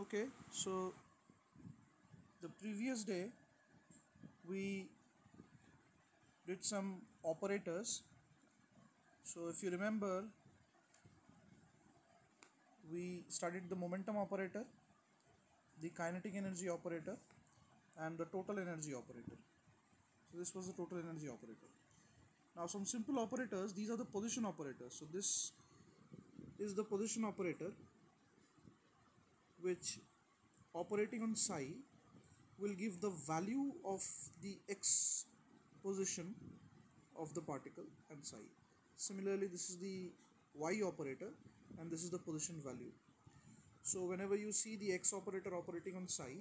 Okay, so the previous day we did some operators. So if you remember, we studied the momentum operator, the kinetic energy operator, and the total energy operator. So this was the total energy operator. Now some simple operators, these are the position operators. So this is the position operator, which operating on psi will give the value of the x position of the particle and psi. Similarly, this is the y operator and this is the position value. So whenever you see the x operator operating on psi,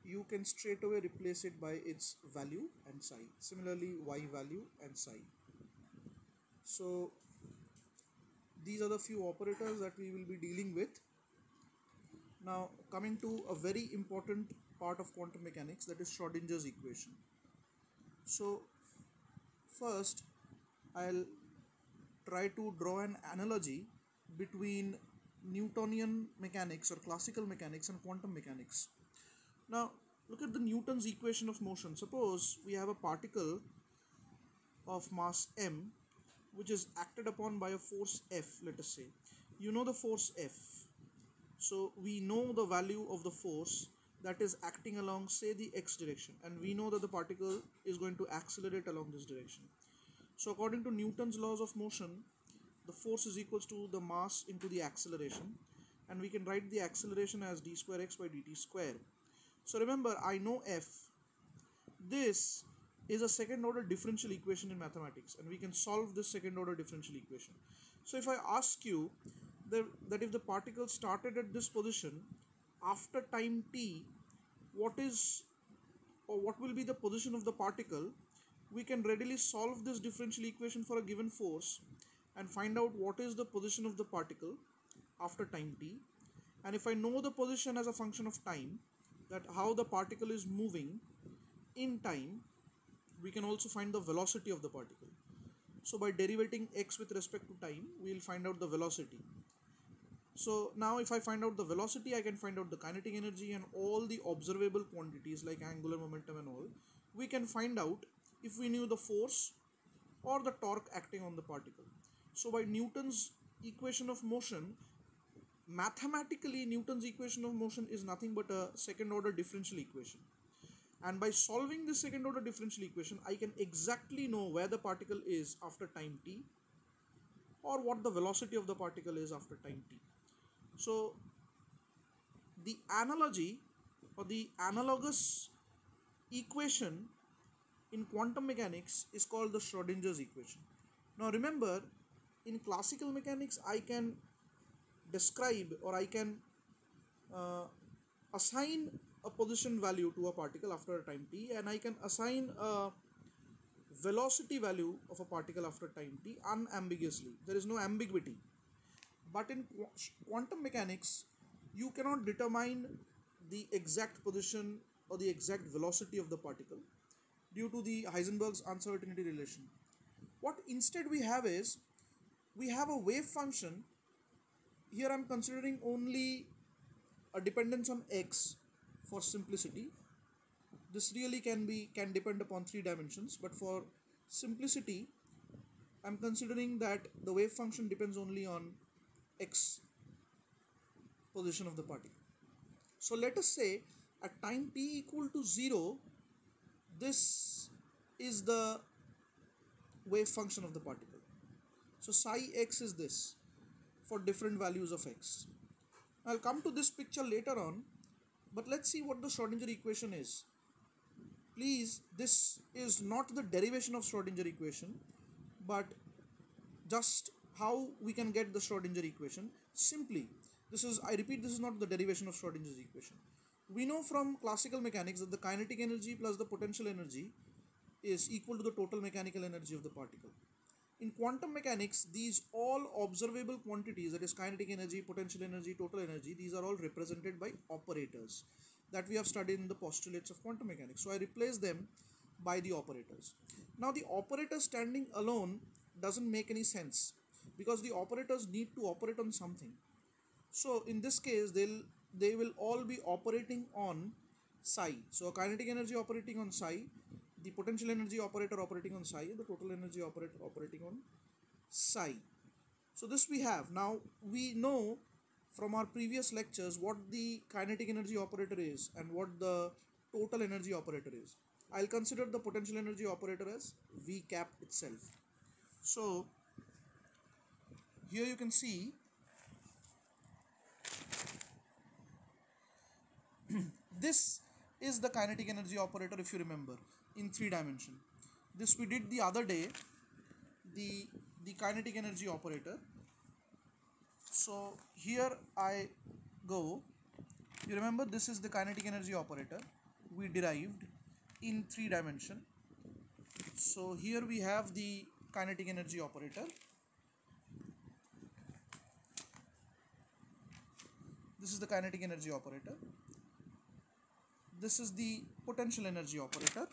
you can straight away replace it by its value and psi. Similarly, y value and psi. So these are the few operators that we will be dealing with. Now coming to a very important part of quantum mechanics, that is Schrodinger's equation. So first I'll try to draw an analogy between Newtonian mechanics or classical mechanics and quantum mechanics. Now look at the Newton's equation of motion. Suppose we have a particle of mass m which is acted upon by a force F, let us say. You know the force F. So we know the value of the force that is acting along, say, the x direction, and we know that the particle is going to accelerate along this direction. So according to Newton's laws of motion, the force is equals to the mass into the acceleration, and we can write the acceleration as d square x by dt square. So remember, I know F. This is a second order differential equation in mathematics, and we can solve this second order differential equation. So if I ask you that if the particle started at this position after time t, what will be the position of the particle, we can readily solve this differential equation for a given force and find out what is the position of the particle after time t. And if I know the position as a function of time, that how the particle is moving in time, we can also find the velocity of the particle. So by derivating x with respect to time, we will find out the velocity. So now if I find out the velocity, I can find out the kinetic energy and all the observable quantities like angular momentum and all. We can find out if we knew the force or the torque acting on the particle. So by Newton's equation of motion, mathematically Newton's equation of motion is nothing but a second order differential equation. And by solving this second order differential equation, I can exactly know where the particle is after time t or what the velocity of the particle is after time t. So the analogy or the analogous equation in quantum mechanics is called the Schrodinger's equation. Now remember, in classical mechanics I can describe or I can assign a position value to a particle after a time t, and I can assign a velocity value of a particle after time t unambiguously. There is no ambiguity. But in quantum mechanics, you cannot determine the exact position or the exact velocity of the particle due to the Heisenberg's uncertainty relation. What instead we have is, we have a wave function. Here I am considering only a dependence on x for simplicity. This really can depend upon 3 dimensions, but for simplicity I am considering that the wave function depends only on x position of the particle. So let us say at time t equal to 0, this is the wave function of the particle. So psi x is this for different values of x. I'll come to this picture later on, but let's see what the Schrodinger equation is. Please, this is not the derivation of Schrodinger equation, but just how we can get the Schrodinger equation. Simply, I repeat, this is not the derivation of Schrodinger's equation. We know from classical mechanics that the kinetic energy plus the potential energy is equal to the total mechanical energy of the particle. In quantum mechanics, these all observable quantities, that is kinetic energy, potential energy, total energy, these are all represented by operators that we have studied in the postulates of quantum mechanics. So I replace them by the operators. Now the operator standing alone doesn't make any sense because the operators need to operate on something. So in this case, they'll they will all be operating on psi. So kinetic energy operating on psi, the potential energy operator operating on psi, the total energy operator operating on psi. So this we have. Now we know from our previous lectures what the kinetic energy operator is and what the total energy operator is. I'll consider the potential energy operator as V cap itself. So here you can see this is the kinetic energy operator, if you remember, in 3 dimension. This we did the other day, the kinetic energy operator. So here I go. You remember, this is the kinetic energy operator we derived in 3 dimension. So here we have the kinetic energy operator. This is the kinetic energy operator. This is the potential energy operator.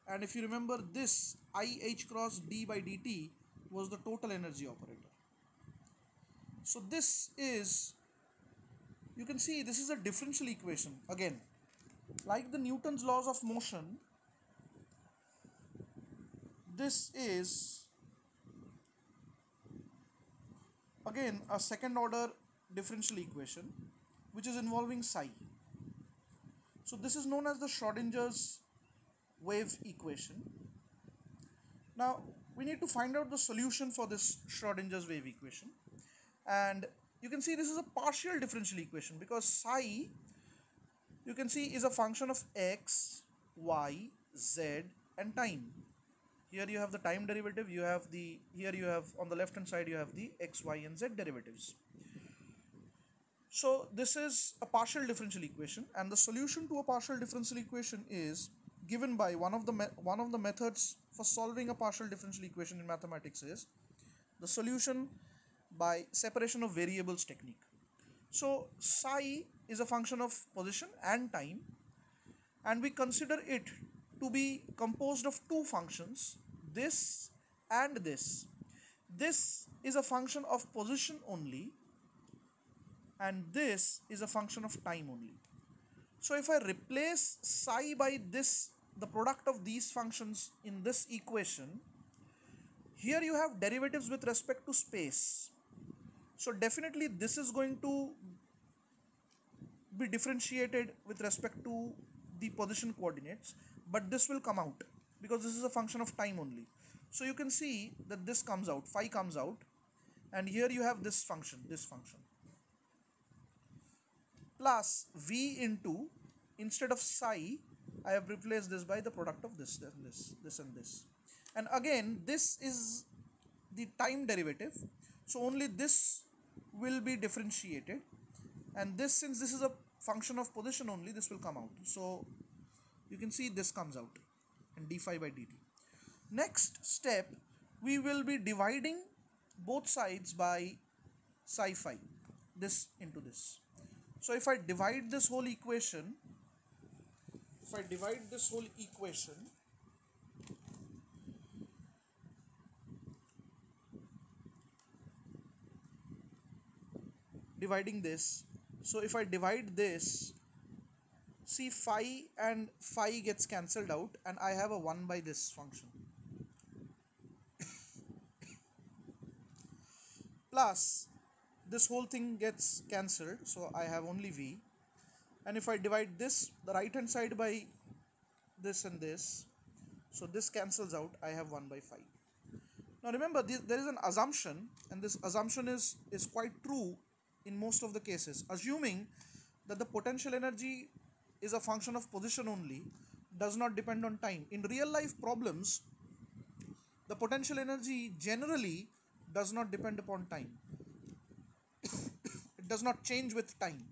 And if you remember, this IH cross d by dt was the total energy operator. So this is, you can see, this is a differential equation. Again, like the Newton's laws of motion, this is again a second order differential equation which is involving psi. So this is known as the Schrodinger's wave equation. Now we need to find out the solution for this Schrodinger's wave equation, and you can see this is a partial differential equation because psi, you can see, is a function of x, y, z and time. Here you have the time derivative, here you have on the left hand side you have the x, y and z derivatives. So this is a partial differential equation, and the solution to a partial differential equation is given by one of the methods for solving a partial differential equation in mathematics is the solution by separation of variables technique. So psi is a function of position and time, and we consider it to be composed of two functions, this and this. This is a function of position only, and this is a function of time only. So if I replace psi by this, the product of these functions in this equation, here you have derivatives with respect to space. So definitely this is going to be differentiated with respect to the position coordinates, but this will come out because this is a function of time only. So you can see that this comes out, phi comes out, and here you have this function plus v into, instead of psi I have replaced this by the product of this and this, and again this is the time derivative, so only this will be differentiated, and this, since this is a function of position only, this will come out. So you can see this comes out, and d phi by dt. Next step, we will be dividing both sides by psi phi, this into this. So if I divide this whole equation, dividing this, so if I divide this, see, phi and phi gets cancelled out, and I have a 1 by this function, plus this whole thing gets cancelled, so I have only v, and if I divide this, the right hand side, by this and this, so this cancels out, I have 1 by phi. Now remember, there is an assumption, and this assumption is quite true in most of the cases. Assuming that the potential energy is a function of position only, does not depend on time. In real life problems, the potential energy generally does not depend upon time. It does not change with time.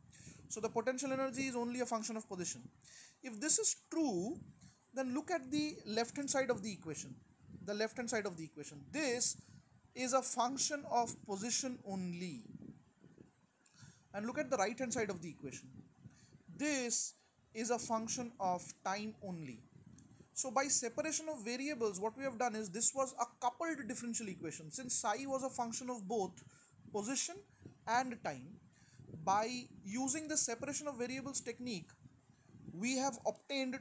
So the potential energy is only a function of position. If this is true, then look at the left hand side of the equation. This is a function of position only. And look at the right hand side of the equation. This is a function of time only. So by separation of variables, what we have done is this was a coupled differential equation. Since psi was a function of both position and time, by using the separation of variables technique, we have obtained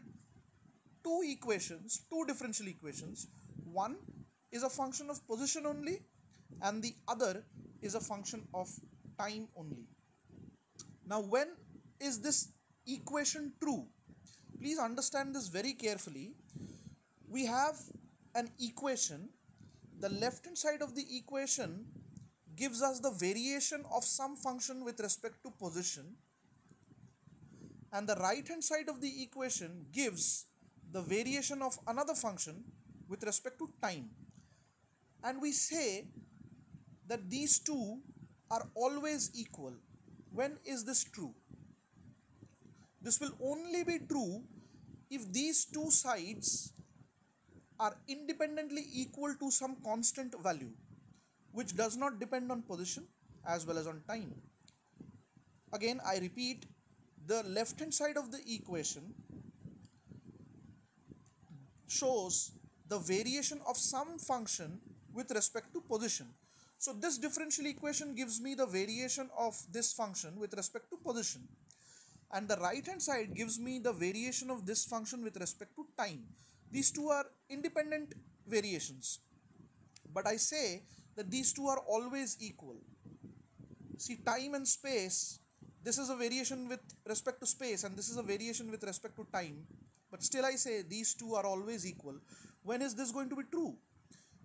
two equations, two differential equations. One is a function of position only and the other is a function of time only. Now when is this equation true? Please understand this very carefully. We have an equation. The left hand side of the equation gives us the variation of some function with respect to position, and the right hand side of the equation gives the variation of another function with respect to time. And we say that these two are always equal. When is this true? This will only be true if these two sides are independently equal to some constant value which does not depend on position as well as on time. Again, I repeat, the left hand side of the equation shows the variation of some function with respect to position. So this differential equation gives me the variation of this function with respect to position, and the right hand side gives me the variation of this function with respect to time. These two are independent variations, but I say that these two are always equal. See, time and space, this is a variation with respect to space and this is a variation with respect to time, but still I say these two are always equal. When is this going to be true?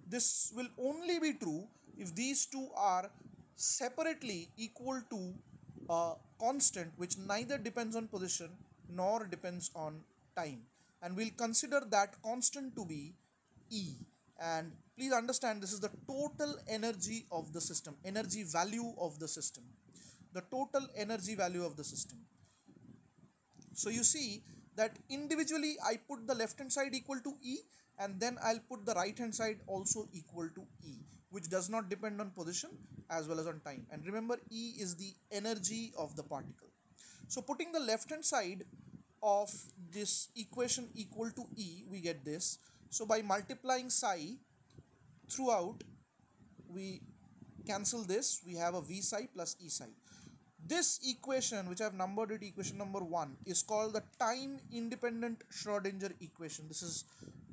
This will only be true if these two are separately equal to a constant which neither depends on position nor depends on time, and we'll consider that constant to be E. And please understand, this is the total energy of the system, energy value of the system, the total energy value of the system. So you see that individually I put the left hand side equal to E, and then I'll put the right hand side also equal to E, which does not depend on position as well as on time. And remember, E is the energy of the particle. So putting the left hand side of this equation equal to E, we get this. So by multiplying psi throughout, we cancel this, we have a V psi plus E psi. This equation, which I have numbered it equation number 1, is called the time independent Schrodinger equation. This is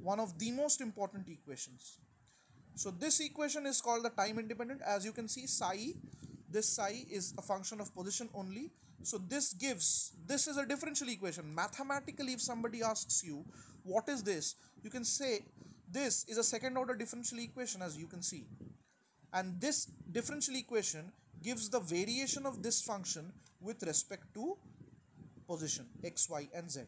one of the most important equations. So this equation is called the time independent. As you can see, psi, this psi is a function of position only. So this is a differential equation. Mathematically, if somebody asks you what is this, you can say this is a second order differential equation, as you can see. And this differential equation gives the variation of this function with respect to position x, y and z.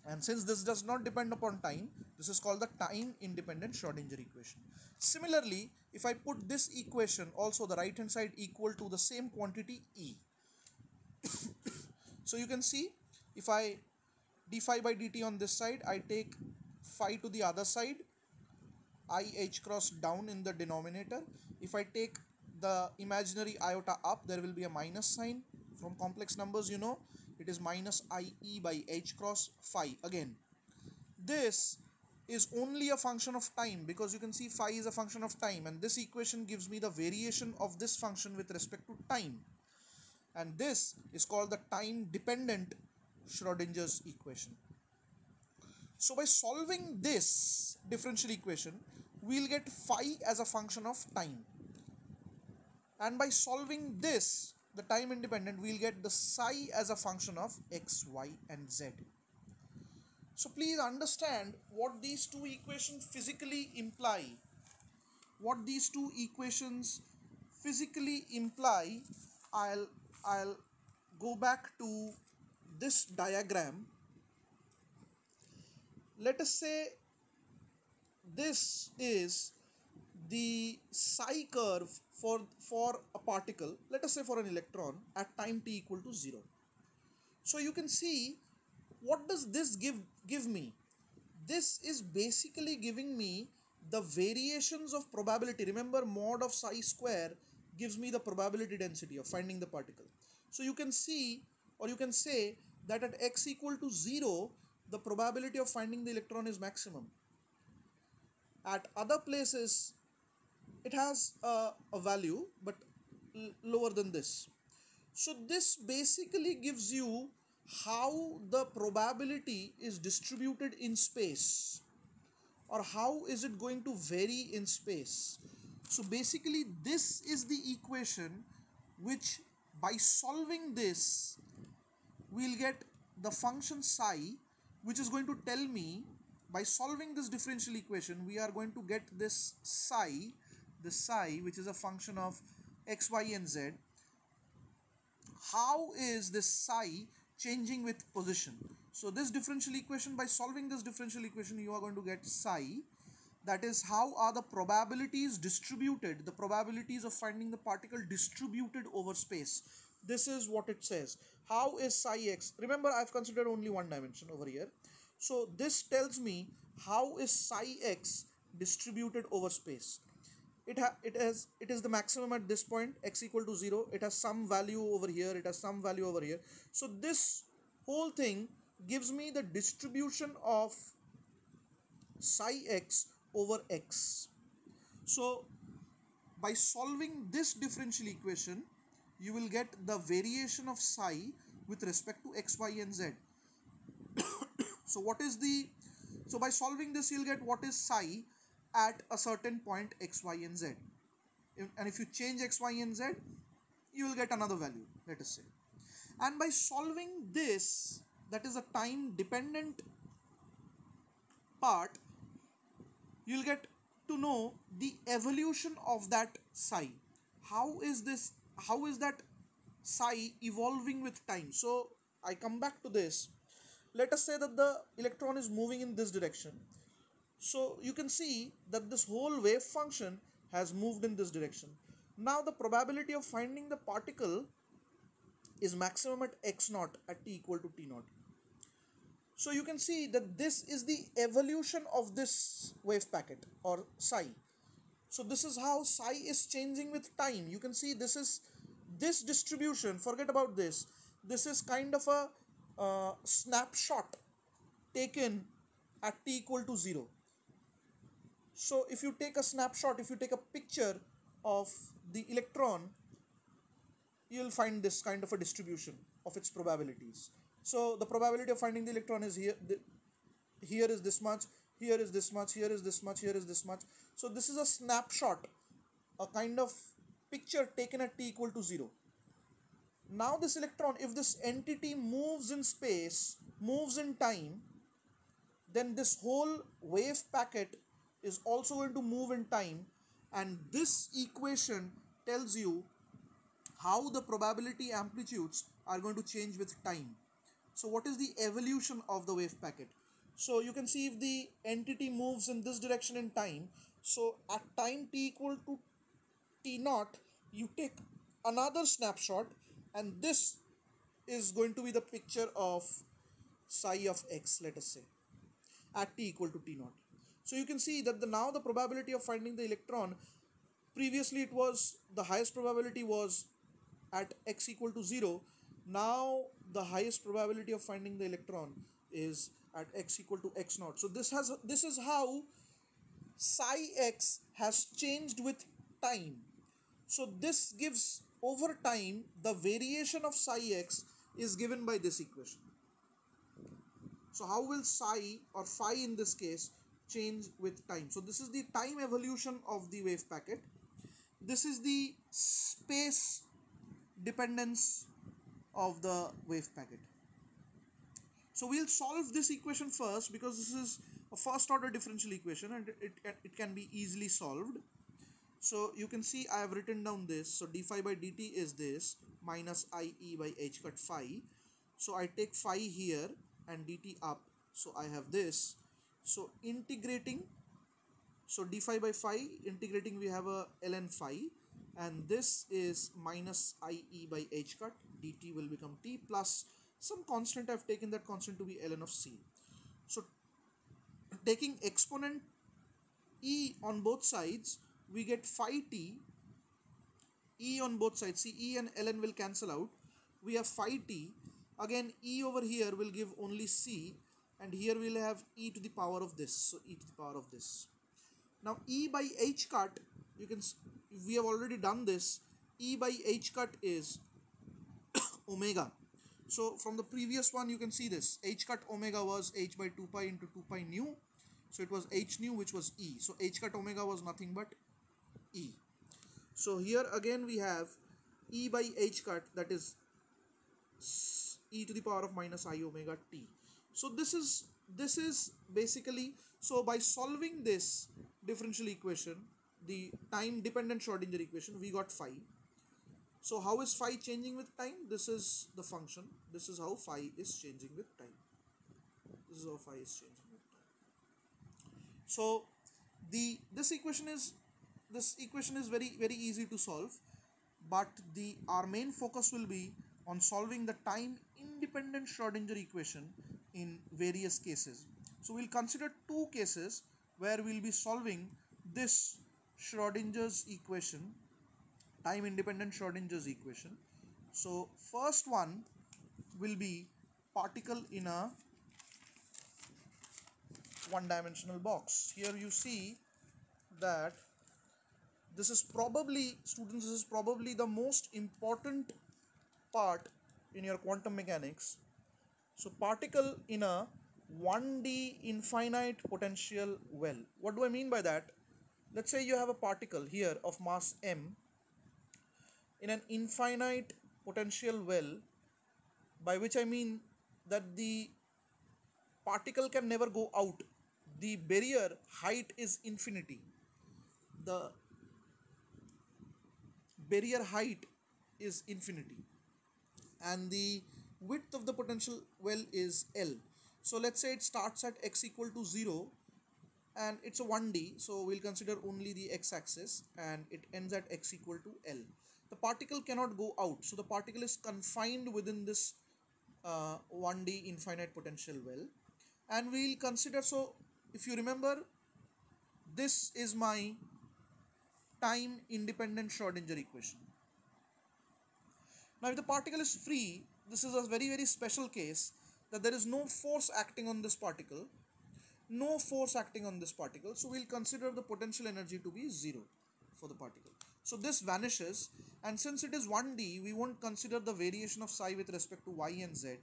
And since this does not depend upon time, this is called the time independent Schrodinger equation. Similarly, if I put this equation also the right hand side equal to the same quantity E. So you can see, if I d phi by dt on this side, I take phi to the other side, I h cross down in the denominator. If I take the imaginary iota up, there will be a minus sign. From complex numbers, you know, it is minus IE by h cross phi. Again, this is only a function of time, because you can see phi is a function of time, and this equation gives me the variation of this function with respect to time, and this is called the time dependent Schrodinger's equation. So by solving this differential equation, we'll get phi as a function of time, and by solving this, the time independent, we'll get the psi as a function of x, y and z. So please understand what these two equations physically imply. What these two equations physically imply, I'll go back to this diagram. Let us say this is the psi curve for a particle, let us say for an electron, at time t equal to 0. So you can see, what does this give me? This is basically giving me the variations of probability. Remember, mod of psi square gives me the probability density of finding the particle. So you can see, or you can say that at x equal to 0, the probability of finding the electron is maximum. At other places it has a value but lower than this. So this basically gives you how the probability is distributed in space, or how is it going to vary in space. So basically this is the equation which, by solving this, we'll get the function psi, which is going to tell me, by solving this differential equation, we are going to get this psi, which is a function of x, y and z. How is this psi changing with position? So this differential equation, by solving this differential equation, you are going to get psi. That is, how are the probabilities distributed, the probabilities of finding the particle distributed over space. This is what it says. How is psi x? Remember, I've considered only one dimension over here. So this tells me how is psi x distributed over space. It is the maximum at this point, x equal to 0. It has some value over here, it has some value over here. So this whole thing gives me the distribution of psi x over x. So by solving this differential equation, you will get the variation of psi with respect to x, y and z. So by solving this, you'll get what is psi at a certain point x, y and z. And if you change x, y and z, you will get another value, let us say. And by solving this, that is a time dependent part, you'll get to know the evolution of that psi. How is that psi evolving with time? So I come back to this. Let us say that the electron is moving in this direction. So you can see that this whole wave function has moved in this direction. Now the probability of finding the particle is maximum at x naught at t equal to t naught. So you can see that this is the evolution of this wave packet, or psi. So this is how psi is changing with time. You can see this distribution, forget about this. This is kind of a snapshot taken at t equal to 0. So if you take a snapshot, if you take a picture of the electron, you'll find this kind of a distribution of its probabilities. So the probability of finding the electron is here. Here is this much, here is this much, here is this much, here is this much. So this is a snapshot, a kind of picture taken at t equal to 0. Now this electron, if this entity moves in space, moves in time, then this whole wave packet is also going to move in time, and this equation tells you how the probability amplitudes are going to change with time. So what is the evolution of the wave packet? So you can see if the entity moves in this direction in time, so at time t equal to t naught, you take another snapshot, and this is going to be the picture of psi of x, let us say, at t equal to t naught. So you can see that now the probability of finding the electron, previously it was, the highest probability was at x equal to 0. Now the highest probability of finding the electron is at x equal to x naught. So this is how psi x has changed with time. So this gives, over time, the variation of psi x is given by this equation. So how will psi, or phi in this case, change with time? So this is the time evolution of the wave packet. This is the space dependence of the wave packet. So we'll solve this equation first, because this is a first order differential equation and it can be easily solved. So you can see I have written down this. So d phi by dt is this, minus IE by h cut phi. So I take phi here and dt up. So I have this. So integrating, so d phi by phi, integrating, we have a ln phi, and this is minus IE by h cut, dt will become t plus some constant. I've taken that constant to be ln of c. So taking exponent e on both sides, we get phi t, e on both sides. See, e and ln will cancel out. We have phi t. Again, e over here will give only c. and here we'll have e to the power of this, so e to the power of this. Now e by h cut, you can, we have already done this, e by h cut is omega. So from the previous one you can see this, h cut omega was h by 2 pi into 2 pi nu, so it was h nu, which was e, so h cut omega was nothing but e. So here again we have e by h cut, that is e to the power of minus I omega t. So this is basically, so by solving this differential equation, the time dependent Schrodinger equation, we got phi. So how is phi changing with time? This is the function. This is how phi is changing with time. This is how phi is changing with time. So this equation is very easy to solve, but our main focus will be on solving the time independent Schrodinger equation in various cases. So we'll consider two cases where we'll be solving this Schrodinger's equation, time independent Schrodinger's equation. So first one will be particle in a one-dimensional box. Here you see that this is probably, students, this is probably the most important part in your quantum mechanics. So particle in a 1D infinite potential well. What do I mean by that? Let's say you have a particle here of mass m in an infinite potential well, by which I mean that the particle can never go out. The barrier height is infinity. The barrier height is infinity, and the width of the potential well is L. So let's say it starts at x equal to 0 and it's a 1D, so we'll consider only the x-axis, and it ends at x equal to L. The particle cannot go out, so the particle is confined within this 1D infinite potential well. And we'll consider, so if you remember, this is my time independent Schrodinger equation. Now if the particle is free, this is a very special case, that there is no force acting on this particle, so we'll consider the potential energy to be 0 for the particle. So this vanishes, and since it is 1D, we won't consider the variation of psi with respect to y and z.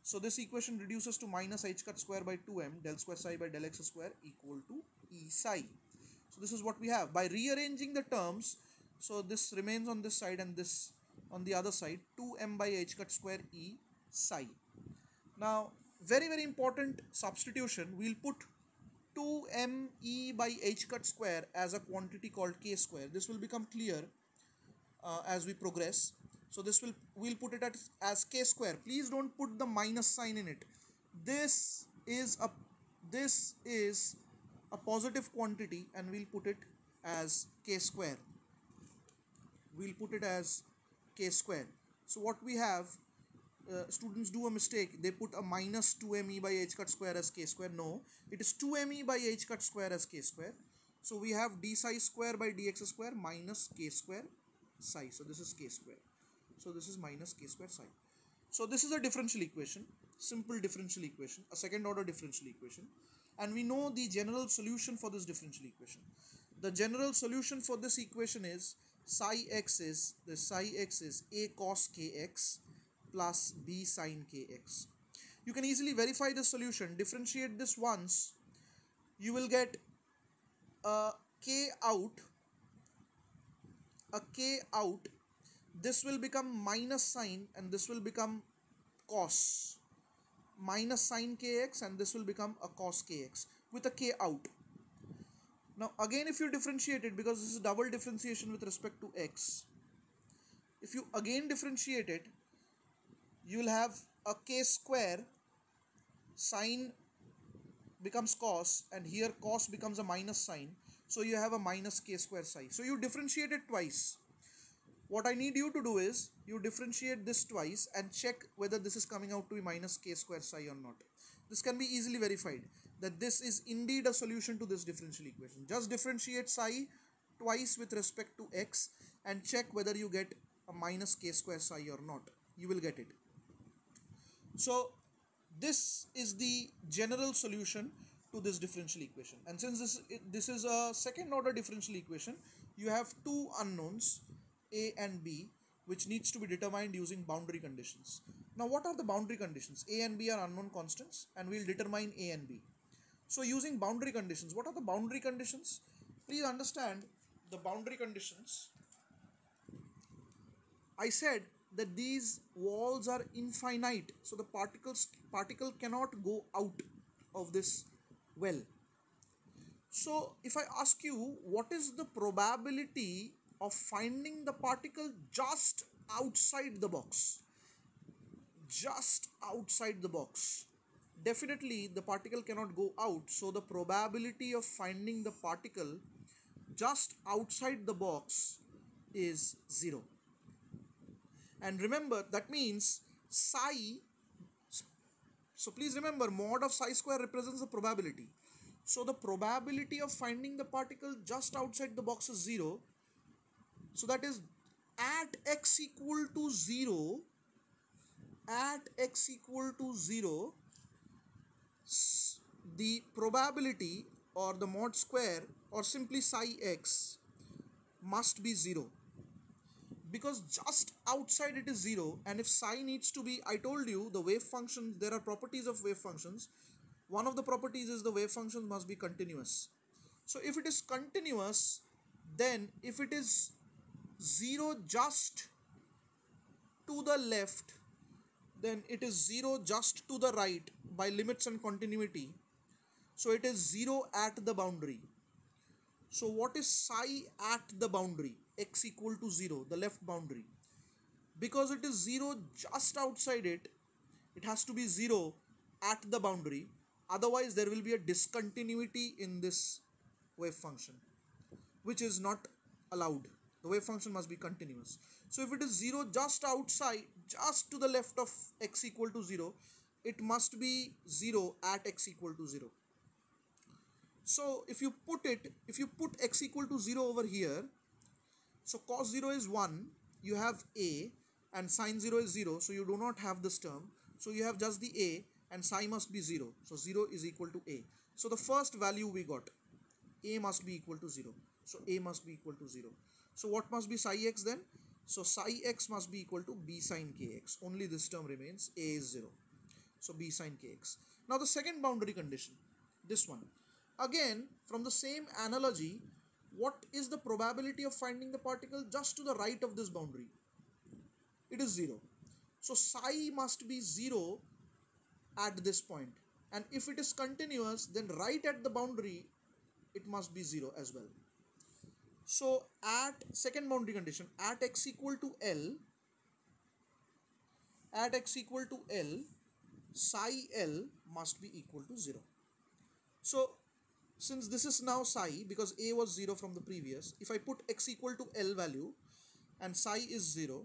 So this equation reduces to minus h cut square by 2m del square psi by del x square equal to e psi. So this is what we have. By rearranging the terms, so this remains on this side and this on the other side, 2m by h cut square e psi. Now very important substitution, we'll put 2m e by h cut square as a quantity called k square. This will become clear as we progress. So we'll put it as k square. Please don't put the minus sign in it. This is a positive quantity, and we'll put it as k square. So what we have, students do a mistake. They put a minus 2m e by h cut square as k square. No, it is 2m e by h cut square as k square. So we have d psi square by dx square minus k square psi. So this is k square. So this is minus k square psi. So this is a differential equation, simple differential equation, a second order differential equation, and we know the general solution for this differential equation. The general solution for this equation is psi x is a cos kx plus b sin kx. You can easily verify the solution. Differentiate this once, you will get a k out. This will become minus sine, and this will become cos, minus sine kx, and this will become a cos kx with a k out. Now again, if you differentiate it, because this is double differentiation with respect to x, if you again differentiate it, you will have a k square, sine becomes cos, and here cos becomes a minus sine, so you have a minus k square psi. So you differentiate it twice. What I need you to do is, you differentiate this twice and check whether this is coming out to be minus k square psi or not. This can be easily verified, that this is indeed a solution to this differential equation. Just differentiate psi twice with respect to x and check whether you get a minus k square psi or not. You will get it. So This is the general solution to this differential equation. And since this is a second order differential equation, you have two unknowns, a and b, which needs to be determined using boundary conditions. Now what are the boundary conditions? A and b are unknown constants, and we'll determine a and b. So using boundary conditions, what are the boundary conditions? Please understand the boundary conditions. I said that these walls are infinite, so the particle cannot go out of this well. So if I ask you what is the probability of finding the particle just outside the box, definitely the particle cannot go out, so the probability of finding the particle just outside the box is 0. And remember, that means psi, so please remember, mod of psi square represents the probability. So the probability of finding the particle just outside the box is 0. So that is at x equal to 0, the probability, or the mod square, or simply psi x, must be 0, because just outside it is 0. And if psi needs to be, I told you the wave function, there are properties of wave functions. One of the properties is the wave function must be continuous. So if it is continuous, then if it is 0 just to the left, then it is 0 just to the right by limits and continuity. So it is 0 at the boundary. So what is psi at the boundary? X equal to 0, the left boundary. Because it is 0 just outside it, it has to be 0 at the boundary. Otherwise there will be a discontinuity in this wave function, which is not allowed. The wave function must be continuous. So if it is 0 just outside, just to the left of x equal to 0, it must be 0 at x equal to 0. So if you put x equal to 0 over here, so cos 0 is 1, you have a, and sine 0 is 0, so you do not have this term. So you have just the a, and psi must be 0. So 0 is equal to a. So the first value we got, a must be equal to 0. So a must be equal to 0. So what must be psi x then? So psi x must be equal to b sine kx. Only this term remains, a is 0. So b sine kx. Now the second boundary condition, this one. Again, from the same analogy, what is the probability of finding the particle just to the right of this boundary? It is 0. So psi must be 0 at this point. And if it is continuous, then right at the boundary, it must be 0 as well. So at second boundary condition, at x equal to L, psi L must be equal to 0. So since this is now psi, because a was 0 from the previous, if I put x equal to L value and psi is 0,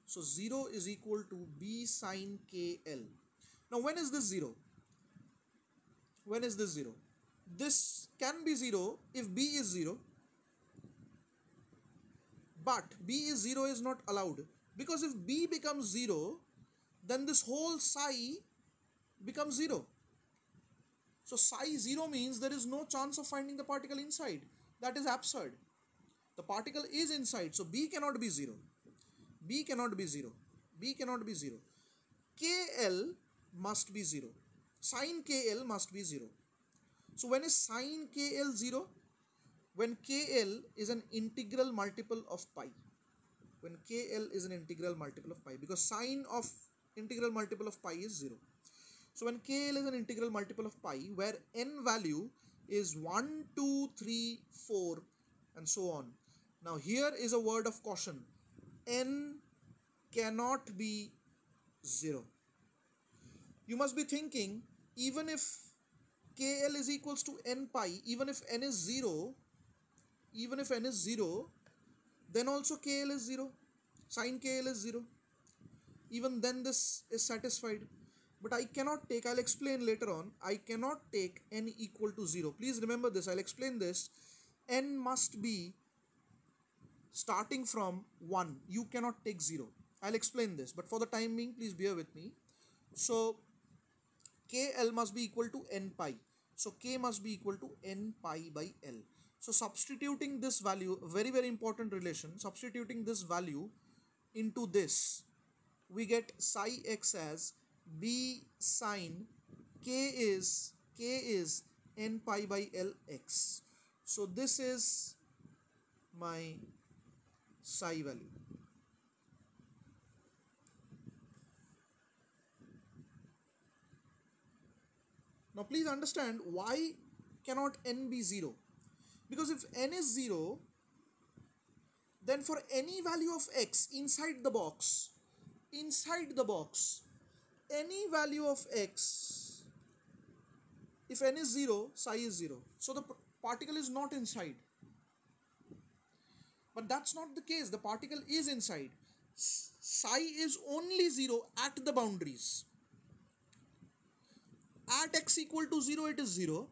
so 0 is equal to b sine kl. Now when is this 0? When is this 0? This can be 0 if b is 0, but b is 0 is not allowed, because if b becomes 0, then this whole psi becomes 0. So psi 0 means there is no chance of finding the particle inside. That is absurd. The particle is inside, so b cannot be 0. B cannot be 0. B cannot be 0. KL must be 0. Sin KL must be 0. So when is sin KL 0? When KL is an integral multiple of pi. When KL is an integral multiple of pi, because sine of integral multiple of pi is 0. So when KL is an integral multiple of pi, where n value is 1, 2, 3, 4 and so on. Now here is a word of caution. N cannot be 0. You must be thinking, even if KL is equals to n pi, even if n is 0, then also KL is 0. Sin KL is 0. Even then this is satisfied. But I cannot take, I'll explain later on, I cannot take n equal to 0. Please remember this, I'll explain this. N must be starting from 1. You cannot take 0. I'll explain this, but for the time being, please bear with me. So KL must be equal to n pi. So K must be equal to n pi by L. So substituting this value, very very important relation, substituting this value into this, we get psi x as B sine K is n pi by L x. So this is my psi value. Now please understand why cannot n be 0. Because if n is 0, then for any value of x inside the box, any value of x, if n is 0, psi is 0. So the particle is not inside. But that's not the case. The particle is inside. Psi is only 0 at the boundaries. At x equal to 0, it is 0.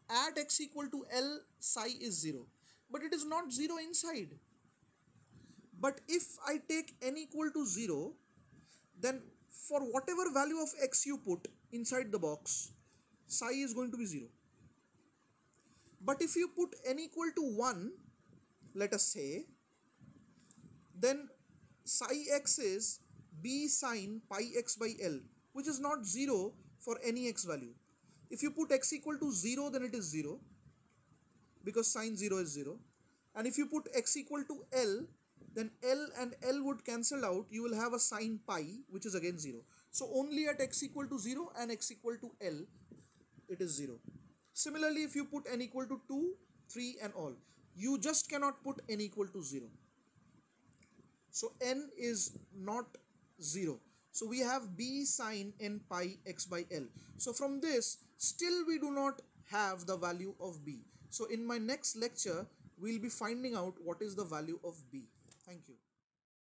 At x equal to L, psi is 0. But it is not 0 inside. But if I take n equal to 0, then for whatever value of x you put inside the box, psi is going to be 0. But if you put n equal to 1, let us say, then psi x is B sine pi x by L, which is not 0 for any x value. If you put x equal to 0, then it is 0, because sine 0 is 0. And if you put x equal to L, then L and L would cancel out. You will have a sine pi, which is again 0. So only at x equal to 0 and x equal to L, it is 0. Similarly, if you put n equal to 2, 3 and all, you just cannot put n equal to 0. So n is not 0. So we have B sine n pi x by L. So from this, still we do not have the value of B. So in my next lecture, we'll be finding out what is the value of B. Thank you.